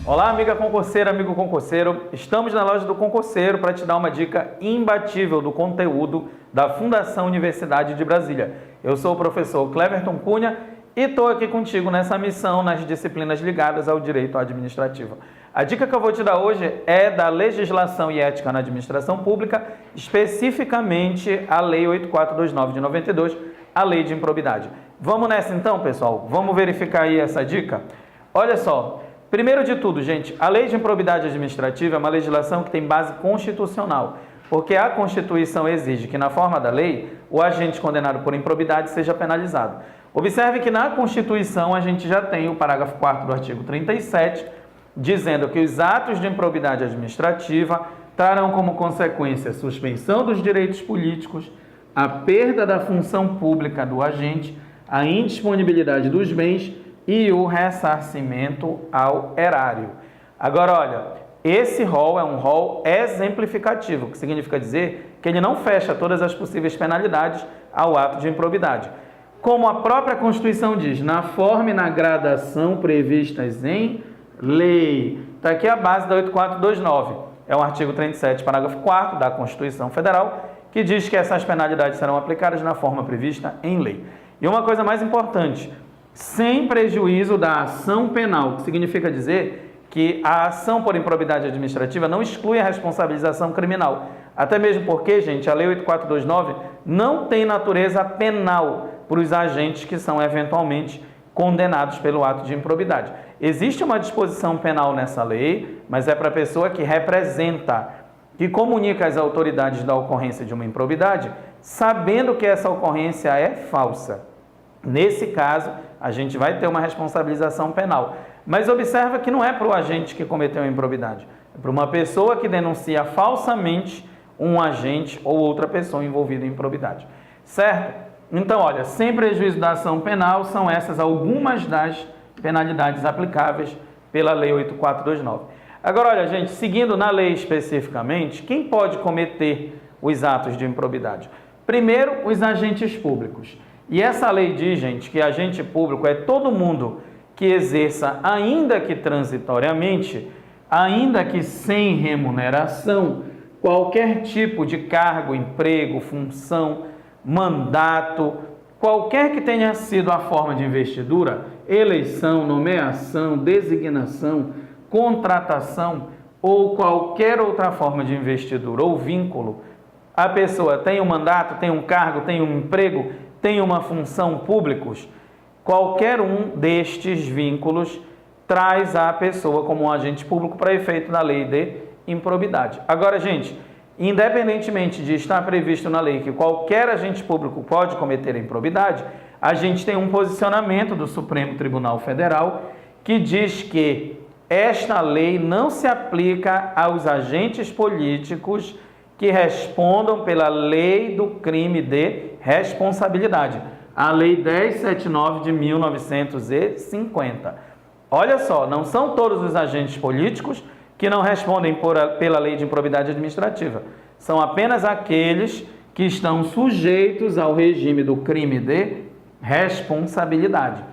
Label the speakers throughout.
Speaker 1: Olá, amiga concurseira, amigo concurseiro. Estamos na loja do concurseiro para te dar uma dica imbatível do conteúdo da Fundação Universidade de Brasília. Eu sou o professor Cleverton Cunha e estou aqui contigo nessa missão nas disciplinas ligadas ao direito administrativo. A dica que eu vou te dar hoje é da legislação e ética na administração pública, especificamente a Lei 8429 de 92, a Lei de Improbidade. Vamos nessa então, pessoal? Vamos verificar aí essa dica? Olha só. Primeiro de tudo, gente, a Lei de Improbidade Administrativa é uma legislação que tem base constitucional, porque a Constituição exige que, na forma da lei, o agente condenado por improbidade seja penalizado. Observe que na Constituição a gente já tem o parágrafo 4º do artigo 37, dizendo que os atos de improbidade administrativa trarão como consequência a suspensão dos direitos políticos, a perda da função pública do agente, a indisponibilidade dos bens e o ressarcimento ao erário. Agora, olha, esse rol é um rol exemplificativo, que significa dizer que ele não fecha todas as possíveis penalidades ao ato de improbidade. Como a própria Constituição diz, na forma e na gradação previstas em lei. Está aqui a base da 8429. É o artigo 37, parágrafo 4º da Constituição Federal, que diz que essas penalidades serão aplicadas na forma prevista em lei. E uma coisa mais importante, sem prejuízo da ação penal, que significa dizer que a ação por improbidade administrativa não exclui a responsabilização criminal. Até mesmo porque, gente, a Lei 8429 não tem natureza penal para os agentes que são eventualmente condenados pelo ato de improbidade. Existe uma disposição penal nessa lei, mas é para a pessoa que representa, que comunica às autoridades da ocorrência de uma improbidade, sabendo que essa ocorrência é falsa. Nesse caso, a gente vai ter uma responsabilização penal. Mas observa que não é para o agente que cometeu a improbidade, é para uma pessoa que denuncia falsamente um agente ou outra pessoa envolvida em improbidade. Certo? Então, olha, sem prejuízo da ação penal, são essas algumas das penalidades aplicáveis pela Lei 8429. Agora, olha, gente, seguindo na lei especificamente, quem pode cometer os atos de improbidade? Primeiro, os agentes públicos. E essa lei diz, gente, que agente público é todo mundo que exerça, ainda que transitoriamente, ainda que sem remuneração, qualquer tipo de cargo, emprego, função, mandato, qualquer que tenha sido a forma de investidura, eleição, nomeação, designação, contratação ou qualquer outra forma de investidura ou vínculo, a pessoa tem um mandato, tem um cargo, tem um emprego, tem uma função públicos, qualquer um destes vínculos traz a pessoa como um agente público para efeito da lei de improbidade. Agora, gente, independentemente de estar previsto na lei que qualquer agente público pode cometer improbidade, a gente tem um posicionamento do Supremo Tribunal Federal que diz que esta lei não se aplica aos agentes políticos que respondam pela lei do crime de responsabilidade, a Lei 1079 de 1950. Olha só, não são todos os agentes políticos que não respondem pela lei de improbidade administrativa. São apenas aqueles que estão sujeitos ao regime do crime de responsabilidade.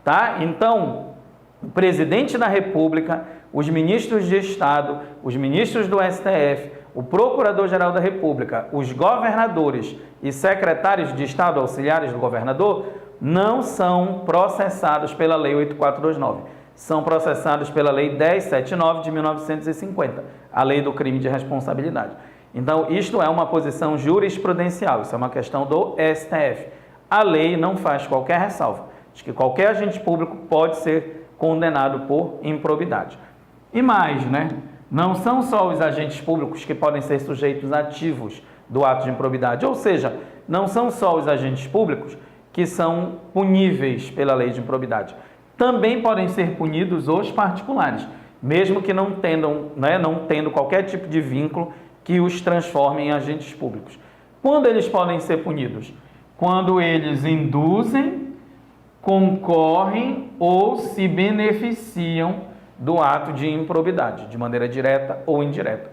Speaker 1: Tá? Então, o presidente da República, os ministros de Estado, os ministros do STF, o Procurador-Geral da República, os governadores e secretários de Estado auxiliares do governador não são processados pela Lei 8429. São processados pela Lei 1079 de 1950, a Lei do Crime de Responsabilidade. Então, isto é uma posição jurisprudencial, isso é uma questão do STF. A lei não faz qualquer ressalva, diz que qualquer agente público pode ser condenado por improbidade. E mais, né? Não são só os agentes públicos que podem ser sujeitos ativos do ato de improbidade, ou seja, não são só os agentes públicos que são puníveis pela lei de improbidade. Também podem ser punidos os particulares, mesmo que não tendo qualquer tipo de vínculo que os transforme em agentes públicos. Quando eles podem ser punidos? Quando eles induzem, concorrem ou se beneficiam do ato de improbidade, de maneira direta ou indireta.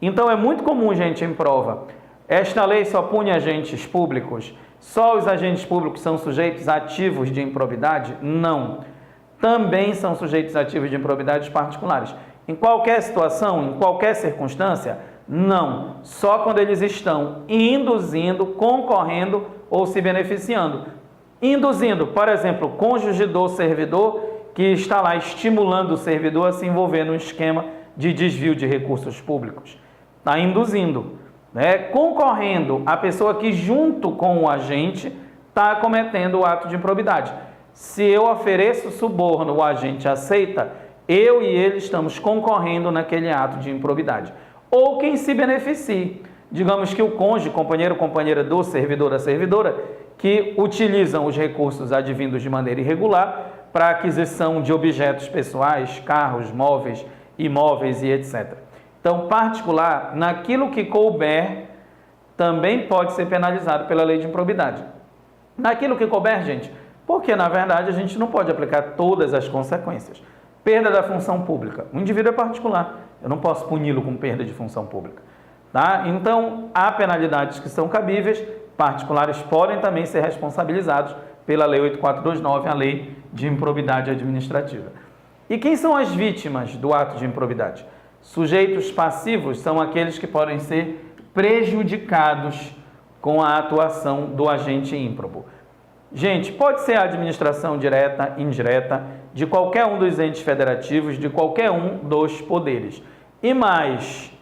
Speaker 1: Então, é muito comum, gente, em prova, esta lei só pune agentes públicos? Só os agentes públicos são sujeitos ativos de improbidade? Não. também são sujeitos ativos de improbidade particulares. Em qualquer situação, em qualquer circunstância, não. Só quando eles estão induzindo, concorrendo ou se beneficiando. Induzindo, por exemplo, cônjuge do servidor que está lá estimulando o servidor a se envolver num esquema de desvio de recursos públicos. Está induzindo. Né? Concorrendo, a pessoa que junto com o agente está cometendo o ato de improbidade. Se eu ofereço suborno, o agente aceita, eu e ele estamos concorrendo naquele ato de improbidade. Ou quem se beneficie. Digamos que o cônjuge, companheiro ou companheira do servidor da servidora, que utilizam os recursos advindos de maneira irregular para aquisição de objetos pessoais, carros, móveis, imóveis e etc. Então, particular, naquilo que couber, também pode ser penalizado pela lei de improbidade. Naquilo que couber, gente, porque, na verdade, a gente não pode aplicar todas as consequências. Perda da função pública. O indivíduo é particular. Eu não posso puni-lo com perda de função pública. Tá? Então, há penalidades que são cabíveis, particulares podem também ser responsabilizados pela Lei 8429, a Lei de Improbidade Administrativa. E quem são as vítimas do ato de improbidade? Sujeitos passivos são aqueles que podem ser prejudicados com a atuação do agente ímprobo. Gente, pode ser a administração direta, indireta, de qualquer um dos entes federativos, de qualquer um dos poderes. E mais,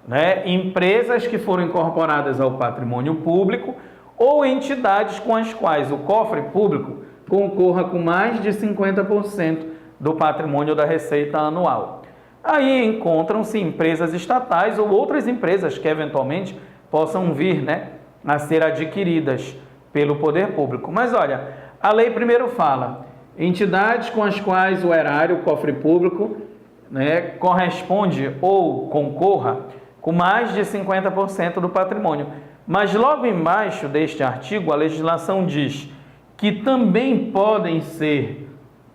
Speaker 1: né, empresas que foram incorporadas ao patrimônio público ou entidades com as quais o cofre público concorra com mais de 50% do patrimônio da receita anual. Aí encontram-se empresas estatais ou outras empresas que eventualmente possam vir, né, a ser adquiridas pelo poder público. Mas olha, a lei primeiro fala, entidades com as quais o erário, o cofre público, né, corresponde ou concorra com mais de 50% do patrimônio. Mas logo embaixo deste artigo, a legislação diz que também podem ser,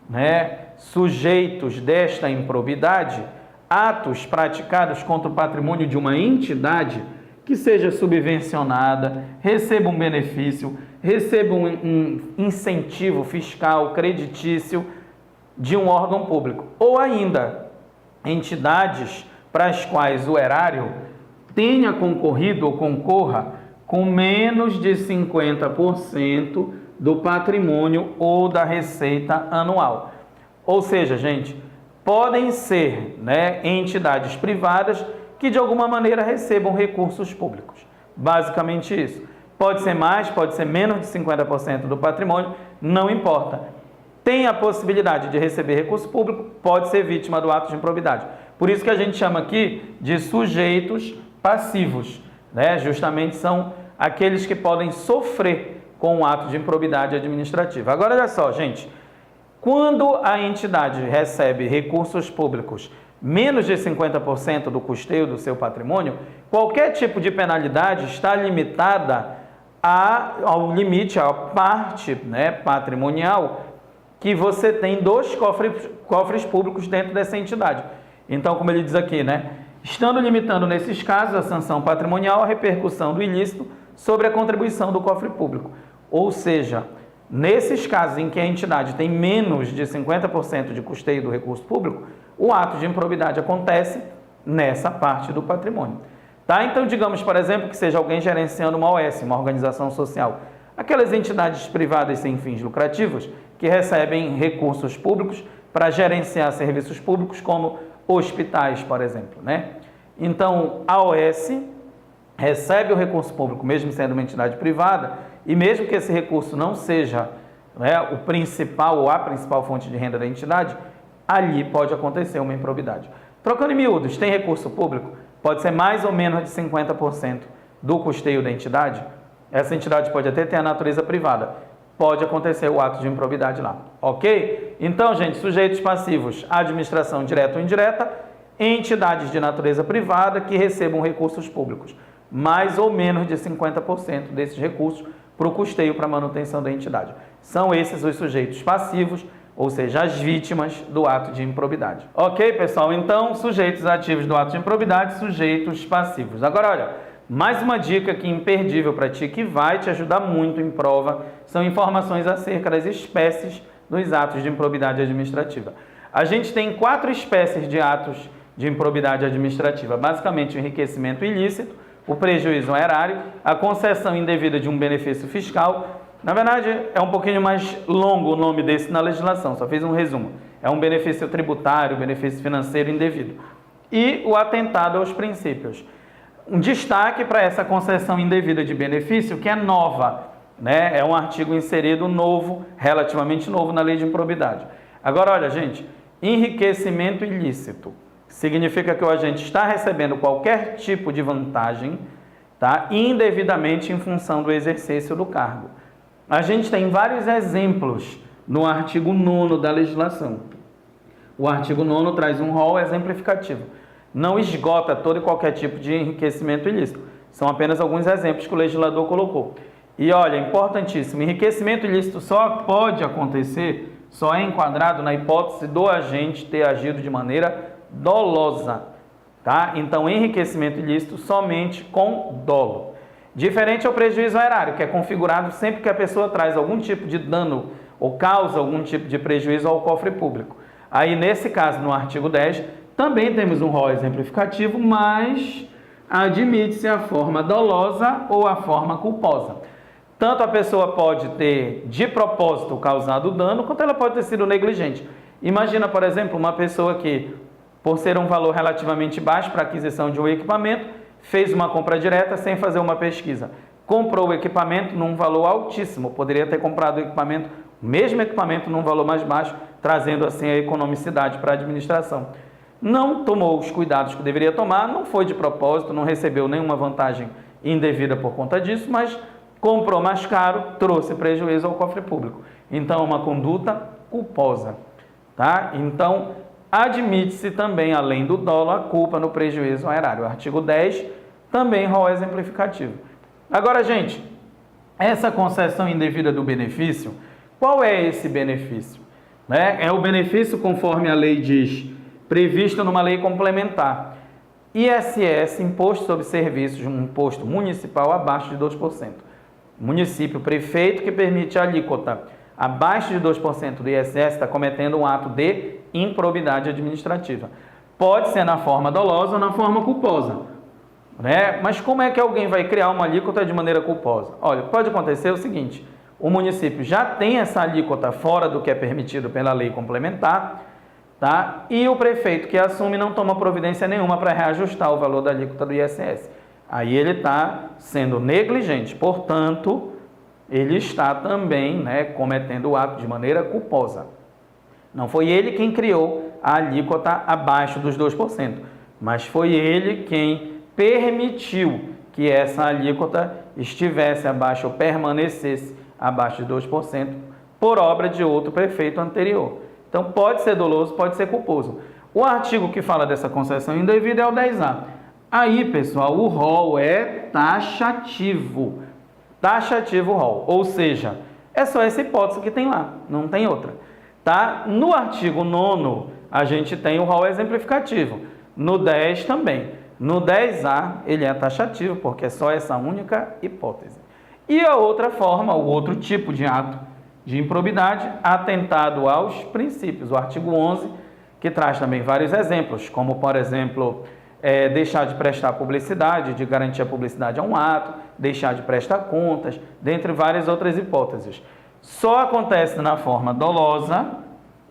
Speaker 1: né, sujeitos desta improbidade atos praticados contra o patrimônio de uma entidade que seja subvencionada, receba um benefício, receba um incentivo fiscal, creditício de um órgão público. Ou ainda, entidades para as quais o erário tenha concorrido ou concorra com menos de 50% do patrimônio ou da receita anual. Ou seja, gente, podem ser, né, entidades privadas que de alguma maneira recebam recursos públicos. Basicamente isso. Pode ser mais, pode ser menos de 50% do patrimônio, não importa. Tem a possibilidade de receber recurso público, pode ser vítima do ato de improbidade. Por isso que a gente chama aqui de sujeitos passivos, né? Justamente são aqueles que podem sofrer com o ato de improbidade administrativa. Agora, olha só, gente. Quando a entidade recebe recursos públicos menos de 50% do custeio do seu patrimônio, qualquer tipo de penalidade está limitada ao limite, à parte, né, patrimonial que você tem dos cofres públicos dentro dessa entidade. Então, como ele diz aqui, né, estando limitando nesses casos a sanção patrimonial, a repercussão do ilícito sobre a contribuição do cofre público. Ou seja, nesses casos em que a entidade tem menos de 50% de custeio do recurso público, o ato de improbidade acontece nessa parte do patrimônio. Tá? Então, digamos, por exemplo, que seja alguém gerenciando uma OS, uma organização social. Aquelas entidades privadas sem fins lucrativos que recebem recursos públicos para gerenciar serviços públicos, como hospitais, por exemplo. Né? Então, a OS recebe o recurso público, mesmo sendo uma entidade privada, e mesmo que esse recurso não seja, né, o principal ou a principal fonte de renda da entidade, ali pode acontecer uma improbidade. Trocando em miúdos, tem recurso público? Pode ser mais ou menos de 50% do custeio da entidade. Essa entidade pode até ter a natureza privada. Pode acontecer o ato de improbidade lá, ok? Então, gente, sujeitos passivos, administração direta ou indireta, entidades de natureza privada que recebam recursos públicos. Mais ou menos de 50% desses recursos para o custeio, para a manutenção da entidade. São esses os sujeitos passivos, ou seja, as vítimas do ato de improbidade. Ok, pessoal? Então, sujeitos ativos do ato de improbidade, sujeitos passivos. Agora, olha, mais uma dica aqui imperdível para ti, que vai te ajudar muito em prova, são informações acerca das espécies nos atos de improbidade administrativa. A gente tem 4 espécies de atos de improbidade administrativa, basicamente o enriquecimento ilícito, o prejuízo ao erário, a concessão indevida de um benefício fiscal. Na verdade, é um pouquinho mais longo o nome desse na legislação, só fiz um resumo. É um benefício tributário, benefício financeiro indevido. E o atentado aos princípios. Um destaque para essa concessão indevida de benefício, que é nova, né? É um artigo inserido novo, relativamente novo na lei de improbidade. Agora, olha, gente, enriquecimento ilícito significa que o agente está recebendo qualquer tipo de vantagem, tá? Indevidamente em função do exercício do cargo. A gente tem vários exemplos no artigo 9º da legislação. O artigo 9º traz um rol exemplificativo. Não esgota todo e qualquer tipo de enriquecimento ilícito. São apenas alguns exemplos que o legislador colocou. E olha, importantíssimo, enriquecimento ilícito só pode acontecer, só é enquadrado na hipótese do agente ter agido de maneira dolosa, tá? Então, enriquecimento ilícito somente com dolo. Diferente ao prejuízo ao erário, que é configurado sempre que a pessoa traz algum tipo de dano ou causa algum tipo de prejuízo ao cofre público. Aí, nesse caso, no artigo 10, também temos um rol exemplificativo, mas admite-se a forma dolosa ou a forma culposa. Tanto a pessoa pode ter, de propósito, causado dano, quanto ela pode ter sido negligente. Imagina, por exemplo, uma pessoa que, por ser um valor relativamente baixo para a aquisição de um equipamento, fez uma compra direta sem fazer uma pesquisa. Comprou o equipamento num valor altíssimo, poderia ter comprado o equipamento, o mesmo equipamento num valor mais baixo, trazendo assim a economicidade para a administração. Não tomou os cuidados que deveria tomar, não foi de propósito, não recebeu nenhuma vantagem indevida por conta disso, mas comprou mais caro, trouxe prejuízo ao cofre público. Então, é uma conduta culposa, tá? Então, admite-se também, além do dolo, a culpa no prejuízo ao erário. Artigo 10, também rol exemplificativo. Agora, gente, essa concessão indevida do benefício, qual é esse benefício? Né? É o benefício, conforme a lei diz, previsto numa lei complementar. ISS, Imposto sobre Serviços, um imposto municipal abaixo de 2%. Município, prefeito que permite a alíquota abaixo de 2% do ISS está cometendo um ato de improbidade administrativa. Pode ser na forma dolosa ou na forma culposa, né? Mas como é que alguém vai criar uma alíquota de maneira culposa? Olha, pode acontecer o seguinte, o município já tem essa alíquota fora do que é permitido pela lei complementar, tá? E o prefeito que assume não toma providência nenhuma para reajustar o valor da alíquota do ISS. Aí ele está sendo negligente, portanto, ele está também, né, cometendo o ato de maneira culposa. Não foi ele quem criou a alíquota abaixo dos 2%, mas foi ele quem permitiu que essa alíquota estivesse abaixo ou permanecesse abaixo de 2% por obra de outro prefeito anterior. Então, pode ser doloso, pode ser culposo. O artigo que fala dessa concessão indevida é o 10A. Aí, pessoal, o rol é taxativo. Taxativo rol, ou seja, é só essa hipótese que tem lá, não tem outra. Tá? No artigo 9º, a gente tem o rol exemplificativo. No 10 também. No 10A, ele é taxativo, porque é só essa única hipótese. E a outra forma, o outro tipo de ato de improbidade, atentado aos princípios. O artigo 11, que traz também vários exemplos, como, por exemplo, deixar de prestar publicidade, de garantir a publicidade a um ato, deixar de prestar contas, dentre várias outras hipóteses. Só acontece na forma dolosa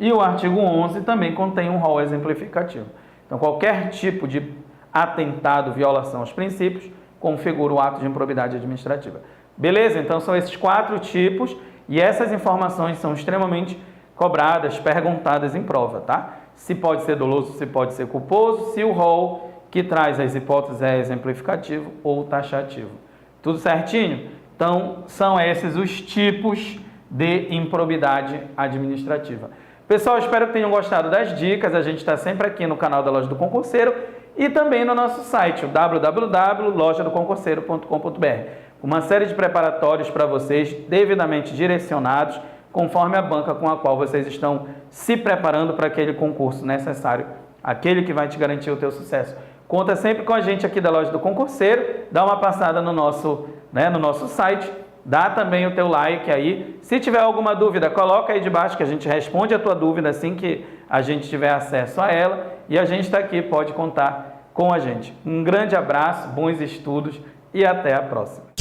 Speaker 1: e o artigo 11 também contém um rol exemplificativo. Então, qualquer tipo de atentado, violação aos princípios, configura o ato de improbidade administrativa. Beleza? Então, são esses 4 tipos e essas informações são extremamente cobradas, perguntadas em prova, tá? Se pode ser doloso, se pode ser culposo, se o rol que traz as hipóteses é exemplificativo ou taxativo. Tudo certinho? Então, são esses os tipos de improbidade administrativa. Pessoal, espero que tenham gostado das dicas. A gente está sempre aqui no canal da Loja do Concurseiro e também no nosso site, www.lojadoconcurseiro.com.br. Uma série de preparatórios para vocês, devidamente direcionados, conforme a banca com a qual vocês estão se preparando para aquele concurso necessário, aquele que vai te garantir o teu sucesso. Conta sempre com a gente aqui da Loja do Concurseiro, dá uma passada no nosso site, dá também o teu like aí. Se tiver alguma dúvida, coloca aí debaixo que a gente responde a tua dúvida assim que a gente tiver acesso a ela. E a gente está aqui, pode contar com a gente. Um grande abraço, bons estudos e até a próxima.